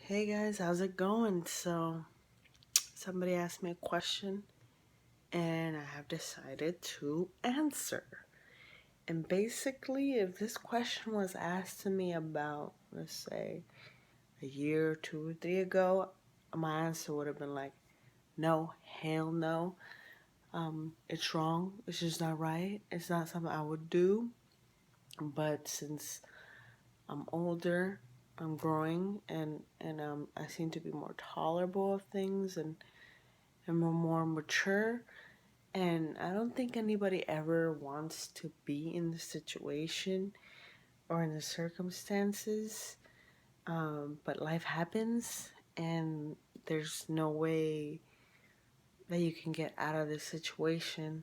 Hey guys, how's it going? Somebody asked me a question and I have decided to answer. And basically, if this question was asked to me about, let's say, a year, 2 or 3 ago, my answer would have been like, no, hell no. It's wrong. It's just not right. It's not something I would do. But since I'm older, I'm growing, and I seem to be more tolerable of things and we're more mature. And I don't think anybody ever wants to be in the situation or in the circumstances. But life happens, and there's no way that you can get out of this situation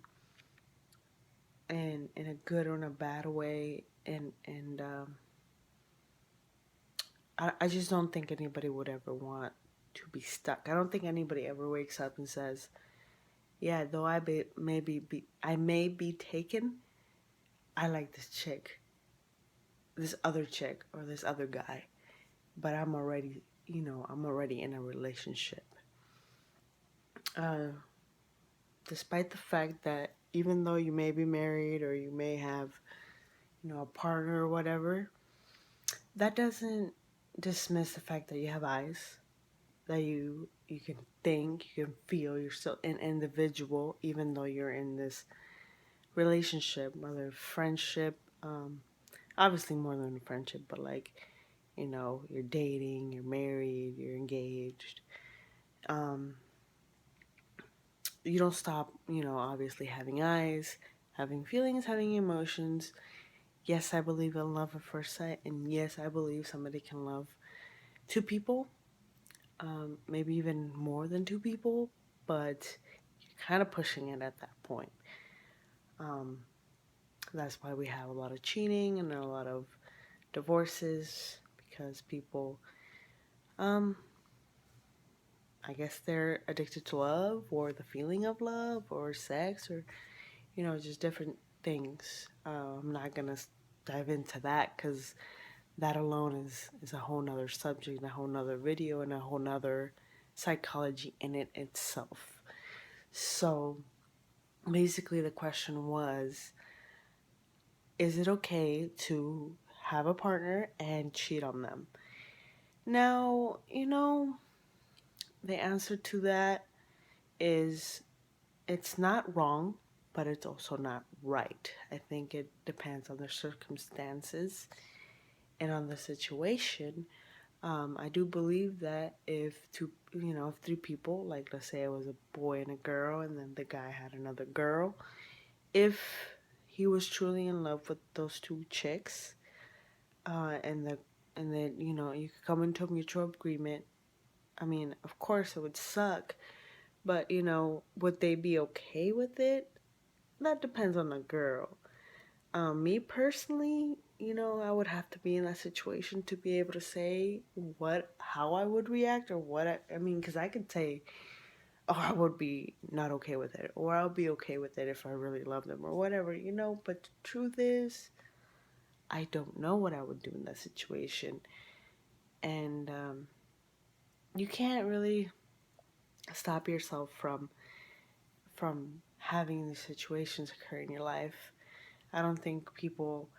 and in a good or in a bad way. And I just don't think anybody would ever want to be stuck. I don't think anybody ever wakes up and says, "Yeah, though I may be taken, I like this chick, this other chick, or this other guy, but I'm already in a relationship." Uh, Despite the fact that even though you may be married or you may have, a partner or whatever, that doesn't dismiss the fact that you have eyes, that you can think, you can feel, you're still an individual, even though you're in this relationship, whether friendship, obviously more than a friendship, but like, you're dating, you're married, you're engaged. Um, you don't stop, obviously having eyes, having feelings, having emotions. Yes, I believe in love at first sight, and yes, I believe somebody can love two people, maybe even more than two people, but you're kind of pushing it at that point. Um, that's why we have a lot of cheating and a lot of divorces because people, um, I guess they're addicted to love or the feeling of love or sex or, just different things. I'm not going to dive into that because that alone is a whole nother subject, a whole nother video, and a whole nother psychology in it itself. So basically, the question was, is it okay to have a partner and cheat on them? Now, the answer to that is it's not wrong, but it's also not right. I think it depends on the circumstances and on the situation. I do believe that if 3 people, like let's say it was a boy and a girl, and then the guy had another girl, if he was truly in love with those two chicks, uh, and the and then you could come into a mutual agreement. I mean, of course, it would suck, but would they be okay with it? That depends on the girl. Me personally, I would have to be in that situation to be able to say how I would react or I mean, because I could say, oh, I would be not okay with it, or I'll be okay with it if I really love them, or whatever, But the truth is, I don't know what I would do in that situation, and you can't really stop yourself from having these situations occur in your life. I don't think people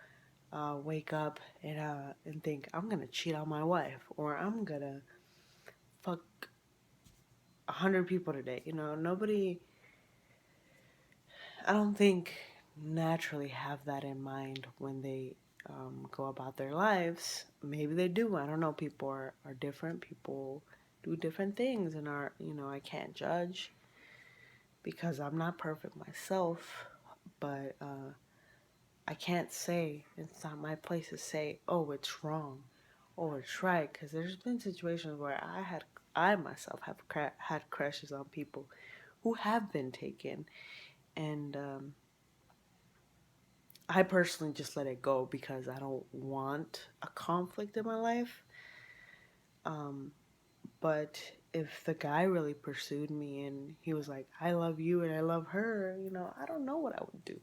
wake up and think I'm gonna cheat on my wife or I'm gonna fuck 100 people today. Nobody. I don't think naturally have that in mind when they go about their lives. Maybe they do. I don't know. People are different. People do different things and I can't judge because I'm not perfect myself. But I can't say, it's not my place to say, oh, it's wrong or it's right, because there's been situations where I myself have had crushes on people who have been taken, and I personally just let it go because I don't want a conflict in my life. Um, but if the guy really pursued me and he was like, I love you and I love her, I don't know what I would do.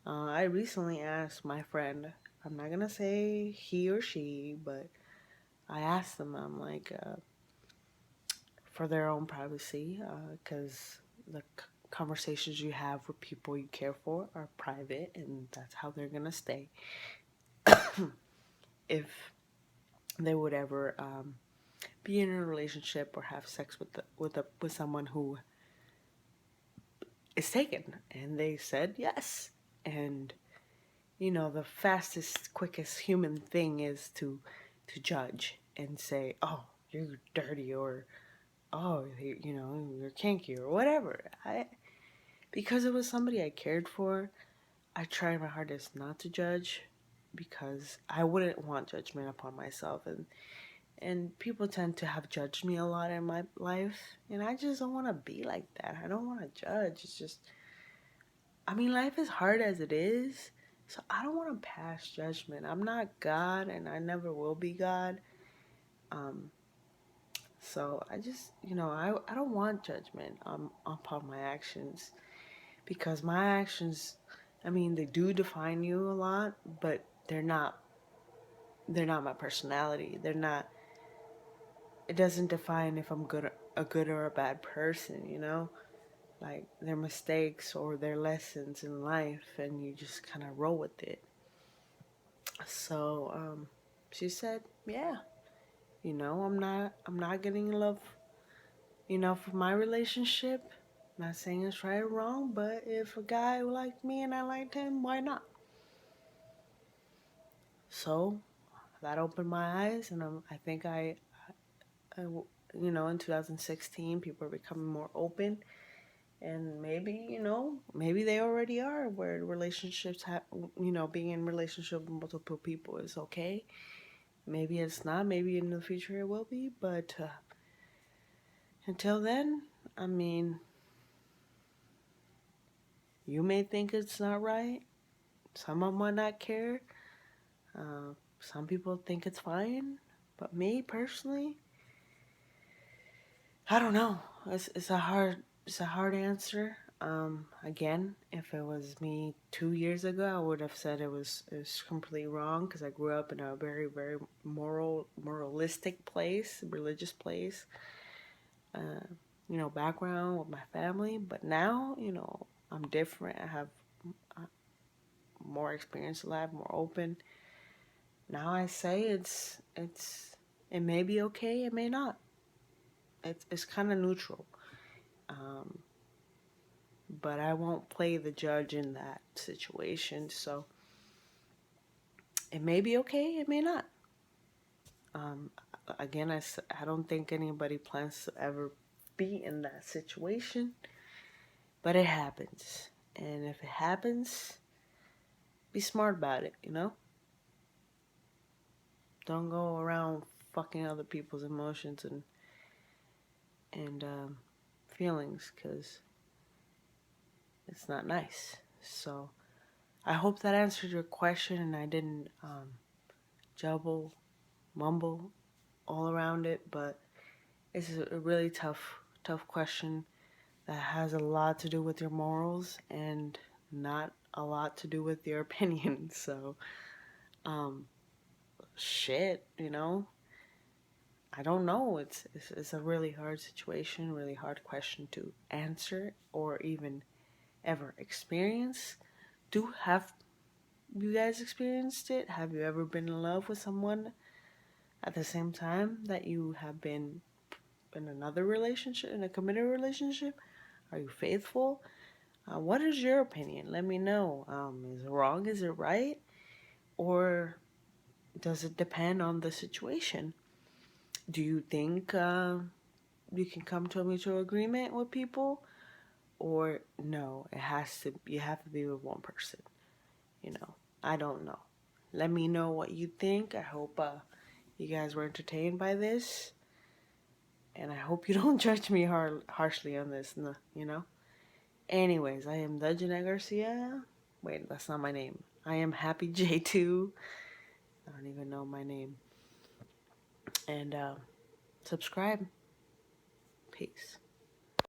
I recently asked my friend, I'm not gonna say he or she, but I asked them, I'm like, for their own privacy, because the conversations you have with people you care for are private, and that's how they're gonna stay. If they would ever be in a relationship or have sex with someone who is taken, and they said yes, and the fastest, quickest human thing is to judge and say, "Oh, you're dirty," or "Oh, you're kinky," or whatever. Because it was somebody I cared for, I tried my hardest not to judge because I wouldn't want judgment upon myself, and people tend to have judged me a lot in my life, and I just don't want to be like that. I don't want to judge. It's just, I mean, life is hard as it is, so I don't want to pass judgment. I'm not God, and I never will be God. Um, so I just, I don't want judgment upon my actions, because my actions, I mean, they do define you a lot, but they're not my personality. They're not. It doesn't define if I'm a good or a bad person. Like their mistakes or their lessons in life, and you just kind of roll with it. So she said, "Yeah, I'm not getting love, for my relationship. Not saying it's right or wrong, but if a guy liked me and I liked him, why not?" So that opened my eyes, and I think I in 2016, people are becoming more open, and maybe they already are, where relationships have, being in relationship with multiple people is okay. Maybe it's not. Maybe in the future it will be, but until then, I mean, you may think it's not right. Some of them might not care. Some people think it's fine, but me personally, I don't know. It's a hard answer. Again, if it was me 2 years ago, I would have said it was completely wrong, because I grew up in a very, very moralistic place, religious place, background with my family. But now, I'm different. I have uh, more experience in life, more open. Now I say it may be okay, it may not. It's kind of neutral. Um, but I won't play the judge in that situation. So it may be okay, it may not. Um, Again, I don't think anybody plans to ever be in that situation, but it happens. And if it happens, be smart about it. Don't go around fucking other people's emotions and feelings, because it's not nice. So I hope that answered your question, and I didn't jumble, mumble all around it, but it's a really tough question that has a lot to do with your morals and not a lot to do with your opinion. So, um, shit. I don't know. It's a really hard situation, really hard question to answer or even ever experience. Have you guys experienced it? Have you ever been in love with someone at the same time that you have been in another relationship, in a committed relationship? Are you faithful? What is your opinion? Let me know. Is it wrong? Is it right? Or does it depend on the situation? Do you think you can come to a mutual agreement with people? Or no, you have to be with one person. I don't know. Let me know what you think. I hope you guys were entertained by this. And I hope you don't judge me harshly on this, Anyways, I am the Jeanette Garcia. Wait, that's not my name. I am Happy J2. I don't even know my name. And subscribe. Peace.